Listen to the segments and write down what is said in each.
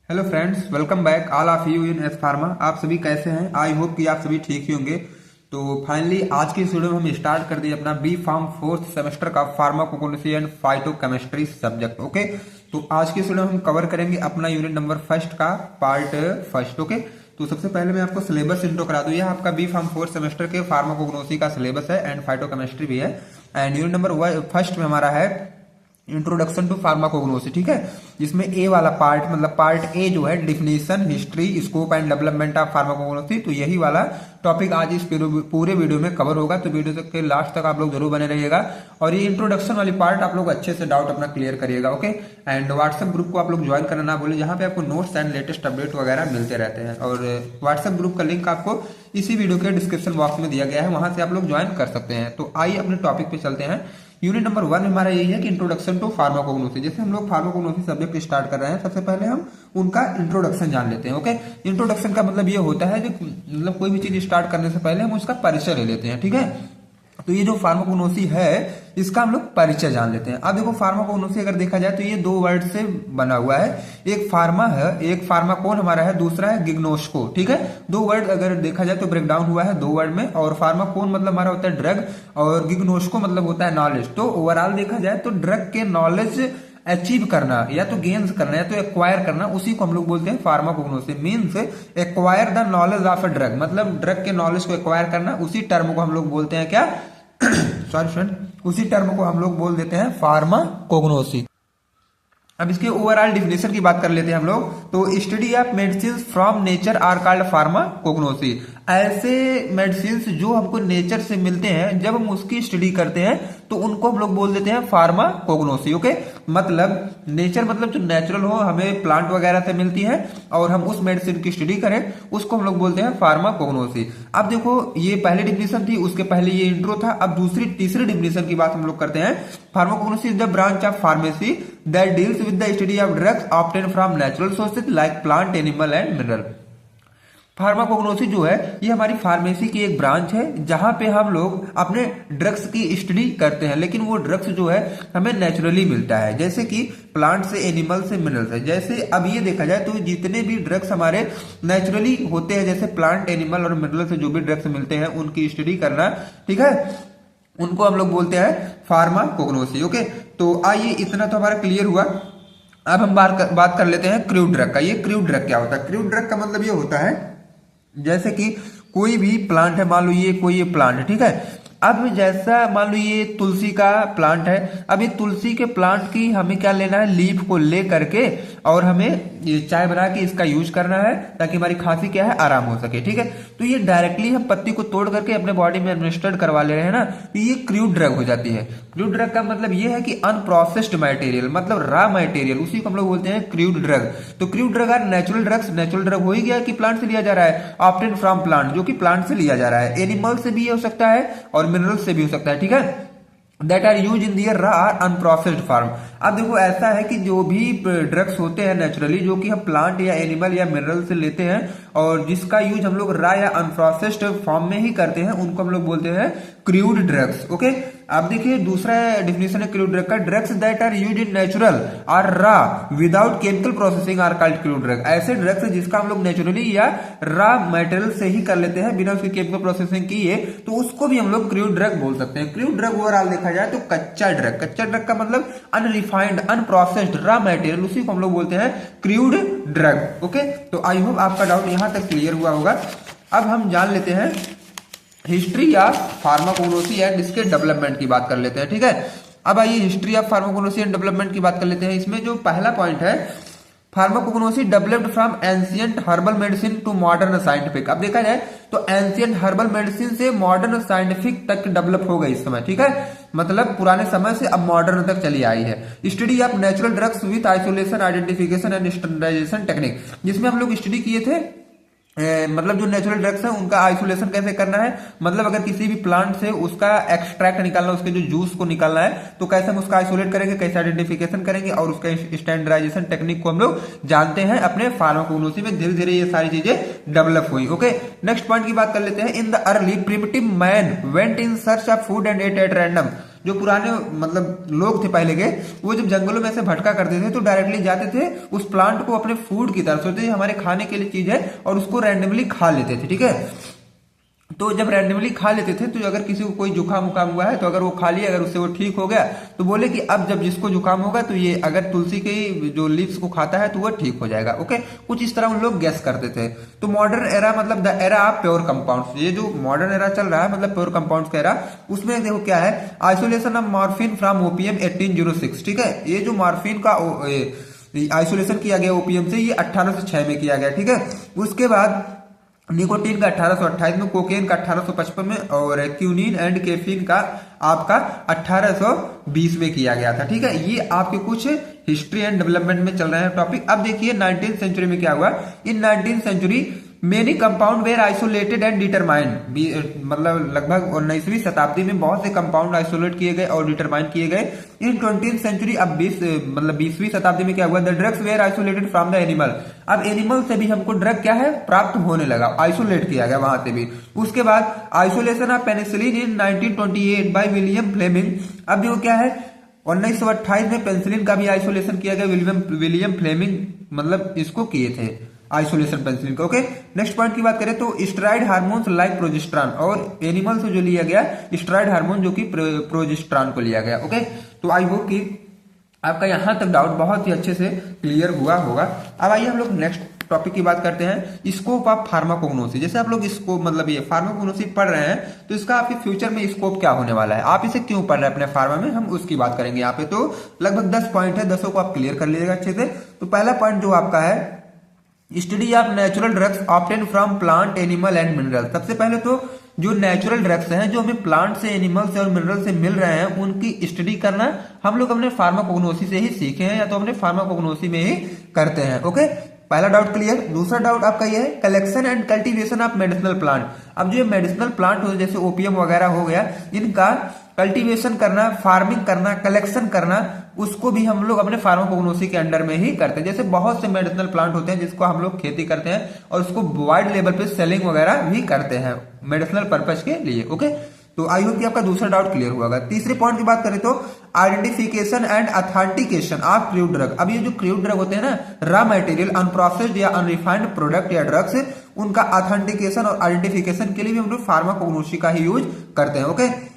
Hello friends, welcome back all of you in S pharma. आप सभी कैसे हैं? आई होप कि आप सभी ठीक ही होंगे। तो फाइनली आज की इस वीडियो में हम स्टार्ट कर दिए अपना बी फार्म फोर्थ सेमेस्टर का फार्माकोगनोसी एंड फाइटोकेमिस्ट्री सब्जेक्ट। ओके, तो आज की इस वीडियो में हम कवर करेंगे अपना यूनिट नंबर फर्स्ट का पार्ट फर्स्ट। ओके, तो सबसे पहले मैं आपको सिलेबस इंट्रो करा दूं। यह आपका बी फार्म फोर्थ सेमेस्टर के फार्माकोगनोसी का सिलेबस है एंड फाइटोकेमिस्ट्री भी है। एंड यूनिट नंबर फर्स्ट में हमारा है इंट्रोडक्शन टू फार्माकोग्नोसी, ठीक है। जिसमें ए वाला पार्ट मतलब पार्ट ए जो है definition, history, scope and development of pharmacognosy, तो यही वाला टॉपिक आज इस पूरे वीडियो में कवर होगा। तो वीडियो के लास्ट तक आप लोग जरूर बने रहिएगा और ये इंट्रोडक्शन वाली पार्ट आप लोग अच्छे से डाउट अपना क्लियर करिएगा। ओके, एंड व्हाट्सएप ग्रुप को आप लोग ज्वाइन करना ना भूलें, जहां पे आपको नोट्स एंड लेटेस्ट अपडेट वगैरह मिलते रहते हैं। और व्हाट्सएप ग्रुप का लिंक आपको इसी वीडियो के डिस्क्रिप्शन बॉक्स में दिया गया है, वहां से आप लोग ज्वाइन कर सकते हैं। तो आइए अपने टॉपिक पे चलते हैं। यूनिट नंबर 1 में हमारा यही है कि इंट्रोडक्शन टू फार्माकोग्नोसी। जैसे हम लोग फार्माकोग्नोसी सब्जेक्ट स्टार्ट कर रहे हैं, सबसे पहले हम उनका इंट्रोडक्शन जान लेते हैं। ओके, इंट्रोडक्शन का मतलब ये होता है जो मतलब कोई भी चीज स्टार्ट करने से पहले हम उसका परिचय ले लेते हैं, ठीक है। तो ये जो फार्माकोग्नोसी है इसका हम लोग परिचय जान लेते हैं। अब देखो, फार्माकोग्नोसी अगर देखा जाए तो ये दो वर्ड से बना हुआ है। एक फार्मा है, एक फार्माकोन हमारा है, दूसरा है गिग्नोस्को, ठीक है। दो वर्ड अगर देखा जाए तो ब्रेक डाउन हुआ है दो वर्ड में। और फार्माकोन मतलब हमारा होता है ड्रग और गिग्नोस्को मतलब होता है नॉलेज। तो ओवरऑल देखा जाए तो ड्रग के नॉलेज अचीव करना या तो गेन्स करना या तो एक्वायर करना, उसी को हम लोग बोलते हैं pharmacognosy. Means acquire the knowledge of a drug, मतलब ड्रग के नॉलेज को एक्वायर करना, उसी टर्म को हम लोग बोलते हैं क्या सॉरी फ्रेंड, उसी टर्म को हम लोग बोल देते हैं फार्माकोग्नोसी। अब इसके ओवरऑल डिफिनेशन की बात कर लेते हैं हम लोग। तो study of medicine from nature are called pharmacognosy. ऐसे मेडिसिन जो हमको नेचर से मिलते हैं, जब हम उसकी स्टडी करते हैं तो उनको हम लोग बोल देते हैं फार्माकोग्नोसी। ओके, मतलब नेचर मतलब जो नेचुरल हो, हमें प्लांट वगैरह से मिलती है और हम उस मेडिसिन की स्टडी करें, उसको हम लोग बोलते हैं फार्माकोग्नोसी। अब देखो, ये पहली डिफिनेशन थी, उसके पहले ये इंट्रो था। अब तीसरी डिफिनेशन की बात हम लोग करते हैं। Pharmacognosy is the branch of pharmacy that deals with the study of drugs obtained from natural sources like plant, animal and mineral। Pharmacognosy जो है ये हमारी फार्मेसी की एक ब्रांच है, जहां पे हम लोग अपने ड्रग्स की स्टडी करते हैं, लेकिन वो ड्रग्स जो है हमें नेचुरली मिलता है, जैसे कि प्लांट से, एनिमल से, मिनरल से। जैसे अब ये देखा जाए तो जितने भी ड्रग्स हमारे नेचुरली होते हैं, जैसे प्लांट, एनिमल और मिनरल से जो भी ड्रग्स मिलते हैं उनकी स्टडी करना, ठीक है, उनको हम लोग बोलते हैं फार्माकोग्नोसी। ओके, तो आइए इतना तो हमारा क्लियर हुआ। अब हम बात कर लेते हैं क्रूड ड्रग का। ये क्रूड ड्रग क्या होता है? क्रूड ड्रग का मतलब ये होता है जैसे कि कोई भी प्लांट है, मान लो ये कोई प्लांट है, ठीक है। अब जैसा मान लो ये तुलसी का प्लांट है, अब ये तुलसी के प्लांट की हमें क्या लेना है, लीफ को ले करके और हमें ये चाय बना के इसका यूज करना है, ताकि हमारी खांसी क्या है, आराम हो सके, ठीक है। तो ये डायरेक्टली हम पत्ती को तोड़ करके अपने बॉडी में एडमिनिस्ट्रेट करवा ले रहे हैं ना, तो ये क्रूड ड्रग हो जाती है। क्रूड ड्रग का मतलब ये है कि अनप्रोसेस्ड मटेरियल, मतलब रॉ मटेरियल, उसी को हम लोग बोलते हैं क्रूड ड्रग। तो crude drug are natural drugs. Natural drug हो ही गया कि प्लांट से लिया जा रहा है, ऑब्टेन फ्रॉम प्लांट, जो कि प्लांट से लिया जा रहा है। एनिमल से भी हो सकता है और मिनरल से भी हो सकता है, ठीक है। That are use in their raw और अनप्रोसेस्ड फॉर्म। अब देखो, ऐसा है कि जो भी ड्रग्स होते हैं नेचुरली, जो कि हम प्लांट या एनिमल या मिनरल से लेते हैं और जिसका यूज हम लोग रॉ या अनप्रोसेस्ड फॉर्म में ही करते हैं, उनको हम लोग बोलते हैं क्रूड ड्रग्स। ओके, अब देखिए दूसरा डिफिनेशन है क्रूड ड्रग का। Drugs that are use in natural और raw without chemical processing are called crude drug. ऐसे ड्रग्स जिसका हम लोग नेचुरली या रॉ मटेरियल से ही कर लेते हैं बिना उसकी केमिकल प्रोसेसिंग किए, तो उसको भी हम लोग क्रूड ड्रग बोल सकते हैं। क्रूड ड्रग ओवरऑल देखा जाए तो कच्चा ड्रग। कच्चा ड्रग का मतलब अनरिफाइंड, अनप्रोसेस्ड रॉ मटेरियल, उसी को हम लोग बोलते हैं क्रूड ड्रग। ओके, तो आई होप आपका डाउट यहां तक क्लियर हुआ होगा। अब हम जान लेते हैं हिस्ट्री ऑफ फार्माकोग्नोसी एंड इसके डेवलपमेंट की बात कर लेते हैं, ठीक है। अब आइए history of pharmacognosy and development की बात कर लेते हैं। इसमें जो पहला पॉइंट है, pharmacognosy developed from ancient herbal medicine to modern scientific. अब देखा जाए तो एंशिएंट हर्बल मेडिसिन से मॉडर्न साइंटिफिक तक डेवलप हो गई इस समय, ठीक है। मतलब पुराने समय से अब मॉडर्न तक चली आई है। Study of natural drugs with isolation, identification and standardisation technique, जिसमें हम लोग स्टडी किए थे मतलब जो नेचुरल ड्रग्स है उनका आइसोलेशन कैसे करना है, मतलब अगर किसी भी प्लांट से उसका एक्सट्रैक्ट निकालना, उसके जो जूस को निकालना है, तो कैसे हम उसका आइसोलेट करेंगे, कैसे आइडेंटिफिकेशन करेंगे, और उसका स्टैंडर्डाइजेशन टेक्निक को हम लोग जानते हैं अपने फार्माकोग्नोसी में। धीरे धीरे ये सारी चीजें डेवलप हुई। ओके, नेक्स्ट पॉइंट की बात कर लेते हैं। In the early primitive man went in search of food and ate at random. जो पुराने मतलब लोग थे पहले के, वो जब जंगलों में से भटका करते थे तो डायरेक्टली जाते थे उस प्लांट को अपने फूड की तरह सोचते थे हमारे खाने के लिए चीज है और उसको रैंडमली खा लेते थे। ठीक है, तो जब रैंडमली खा लेते थे तो अगर किसी को कोई जुकाम उकाम हुआ है तो अगर वो खा लिया, अगर उससे वो ठीक हो गया तो बोले कि अब जब जिसको जुकाम होगा तो ये अगर तुलसी के जो लीव्स को खाता है तो वो ठीक हो जाएगा। ओके, कुछ इस तरह उन लोग गैस करते थे। तो मॉडर्न एरा मतलब the era of pure compounds, ये जो मॉडर्न एरा चल रहा है मतलब प्योर कंपाउंड्स का एरा, उसमें देखो क्या है, isolation of morphine from opium 1806। ठीक है, ये जो मॉर्फिन का आइसोलेशन किया गया ओपीएम से, ये 1806 में किया गया। ठीक है, उसके बाद निकोटीन का 1828 में, कोकेन का 1855 में और क्यूनिन एंड कैफीन का आपका 1820 में किया गया था। ठीक है, ये आपके कुछ हिस्ट्री एंड डेवलपमेंट में चल रहे हैं टॉपिक। अब देखिए 19th सेंचुरी में क्या हुआ। In 19th century many compound were isolated and determined, मतलब लगभग 19वीं शताब्दी में बहुत से कंपाउंड आइसोलेट किए गए और डिटरमाइन किए गए। इन 20th सेंचुरी, अब 20वीं शताब्दी में क्या हुआ, the drugs were isolated from the animal. अब एनिमल से भी हमको ड्रग क्या है प्राप्त होने लगा, आइसोलेट किया गया वहां से भी। उसके बाद isolation of penicillin in 1928 by William Fleming. अब देखो क्या है, 1928 में पेनिसिलिन का भी आइसोलेशन किया गया, विलियम फ्लेमिंग मतलब इसको किए थे आइसोलेशन पेनिसिलिन का। ओके, नेक्स्ट पॉइंट की बात करें तो स्टेरॉइड हार्मोन्स लाइक प्रोजेस्टेरॉन, और एनिमल से जो लिया गया स्टेरॉइड हार्मोन जो कि प्रोजेस्टेरॉन को लिया गया। ओके, तो आई होप कि आपका यहां तक डाउट बहुत ही अच्छे से क्लियर हुआ होगा। अब आइए हम लोग नेक्स्ट टॉपिक की बात करते हैं, स्कोप ऑफ फार्माकोग्नोसी। जैसे आप लोग इसको मतलब ये फार्माकोग्नोसी पढ़ रहे हैं तो इसका आपके फ्यूचर में स्कोप क्या होने वाला है, आप इसे क्यों पढ़ रहे हैं अपने फार्मा में, हम उसकी बात करेंगे यहाँ पे। तो लगभग 10 पॉइंट है, 10 को आप क्लियर कर लीजिएगा अच्छे से। तो पहला पॉइंट जो आपका है, study of natural drugs obtain from plant animal and mineral. सबसे पहले तो जो नेचुरल ड्रग्स हैं जो हमें प्लांट से, एनिमल से और मिनरल से मिल रहे हैं उनकी स्टडी करना हम लोग अपने फार्माकोग्नोसी से ही सीखे हैं या तो अपने फार्माकोग्नोसी में ही करते हैं। ओके, पहला डाउट क्लियर। दूसरा डाउट आपका यह है collection and cultivation of medicinal plant. अब जो मेडिसिनल प्लांट हो जैसे ओपीएम वगैरह हो गया, इनका कल्टीवेशन करना, फार्मिंग करना, कलेक्शन करना, उसको भी हम लोग अपने फार्माकोग्नोसी के अंडर में ही करते हैं। जैसे बहुत से मेडिसिनल प्लांट होते हैं जिसको हम लोग खेती करते हैं और उसको वाइड लेवल पे सेलिंग वगैरह भी करते हैं मेडिसिनल पर्पज के लिए। ओके, तो आई होप कि आपका दूसरा डाउट क्लियर हुआ होगा। तीसरे पॉइंट की बात करें तो identification and authentication of crude drug. अब ये जो क्रूड ड्रग होते हैं ना, रॉ मटेरियल, अनप्रोसेस्ड या अनरिफाइंड प्रोडक्ट या ड्रग्स, उनका ऑथेंटिकेशन और आइडेंटिफिकेशन के लिए भी हम लोग फार्माकोग्नोसी का ही यूज करते हैं। ओके,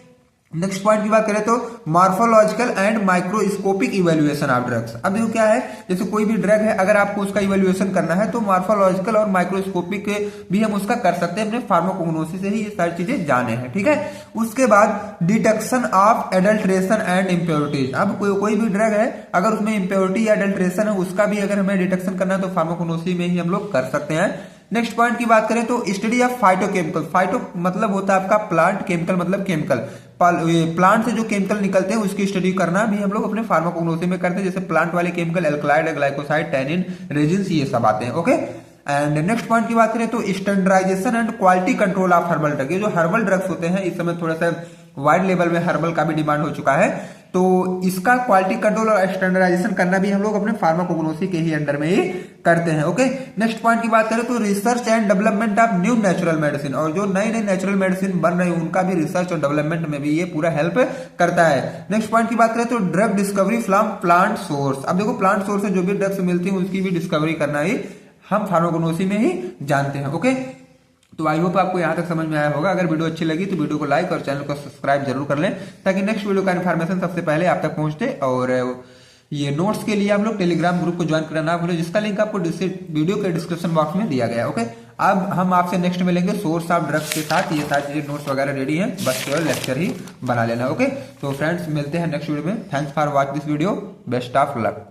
नेक्स्ट पॉइंट की बात करें तो morphological and microscopic evaluation of drugs. अब देखो क्या है, जैसे कोई भी ड्रग है अगर आपको उसका इवेल्युएशन करना है तो मॉर्फोलॉजिकल और माइक्रोस्कोपिक भी हम उसका कर सकते हैं, अपने फार्माकोग्नोसी से ही ये सारी चीजें जाने हैं। ठीक है, उसके बाद detection of adulteration and impurities. अब कोई भी ड्रग है अगर उसमें इम्प्योरिटी या एडल्ट्रेशन है उसका भी अगर हमें डिटेक्शन करना है तो फार्माकोग्नोसी में ही हम लोग कर सकते हैं। नेक्स्ट पॉइंट की बात करें तो स्टडी ऑफ फाइटोकेमिकल। फाइटो मतलब होता है आपका प्लांट, केमिकल मतलब केमिकल, प्लांट से जो केमिकल निकलते हैं उसकी स्टडी करना भी हम लोग अपने फार्माकोग्नोसी में करते हैं। जैसे प्लांट वाले केमिकल एल्कलाइड, ग्लाइकोसाइड, टैनिन, रेजिन्स, ये सब आते हैं। ओके, एंड नेक्स्ट पॉइंट की बात करें तो standardisation and quality control of herbal drug. ये जो हर्बल ड्रग्स होते हैं इस समय थोड़ा सा वाइड लेवल में हर्बल का भी डिमांड हो चुका है, तो इसका क्वालिटी कंट्रोल और स्टैंडर्डाइजेशन करना भी हम लोग अपने फार्माकोग्नोसी के ही अंडर में ही करते हैं। ओके, नेक्स्ट पॉइंट की बात करें तो research and development of new natural medicine. और जो नई नई नेचुरल मेडिसिन बन रही है उनका भी रिसर्च और डेवलपमेंट में भी ये पूरा हेल्प करता है। नेक्स्ट पॉइंट की बात करें तो drug discovery from plant source. अब देखो प्लांट सोर्स से जो भी ड्रग्स मिलती है उसकी भी डिस्कवरी करना ही हम फार्माकोग्नोसी में ही जानते हैं। ओके, तो आई होप आपको यहां तक समझ में आया होगा। अगर वीडियो अच्छी लगी तो वीडियो को लाइक और चैनल को सब्सक्राइब जरूर कर लें ताकि नेक्स्ट वीडियो का इन्फॉर्मेशन सबसे पहले आप तक पहुंचे। और ये नोट्स के लिए आप लोग टेलीग्राम ग्रुप को ज्वाइन करना भूलें, जिसका लिंक आपको वीडियो के डिस्क्रिप्शन बॉक्स में दिया गया है। ओके, अब हम आपसे नेक्स्ट मिलेंगे सोर्स ऑफ ड्रग्स के साथ। ये सारी चीजें नोट्स वगैरह रेडी हैं, बस केवल लेक्चर ही बना लेना। ओके, तो फ्रेंड्स मिलते हैं नेक्स्ट वीडियो में। Thanks for watch this video, best of luck.